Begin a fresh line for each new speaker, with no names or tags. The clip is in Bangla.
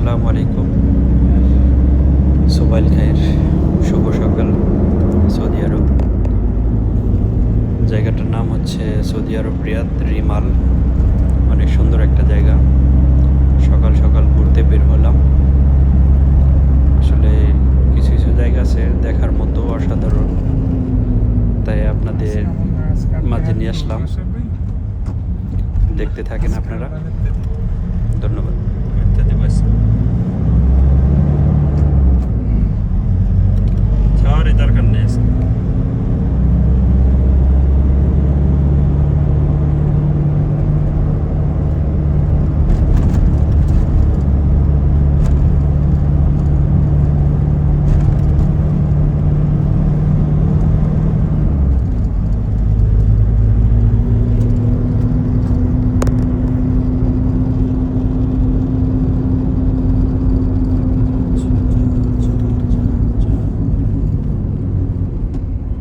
আসসালামু আলাইকুম। সোবাইল খায়ের শুভ সকাল। সৌদি আরব, জায়গাটার নাম হচ্ছে সৌদি আরব রিয়াদ রিমাল। অনেক সুন্দর একটা জায়গা। সকাল সকাল ঘুরতে বের হলাম। আসলে কিছু কিছু জায়গা আছে দেখার মতো অসাধারণ, তাই আপনাদের মাঝে নিয়ে আসলাম। দেখতে থাকেন আপনারা। ধন্যবাদ।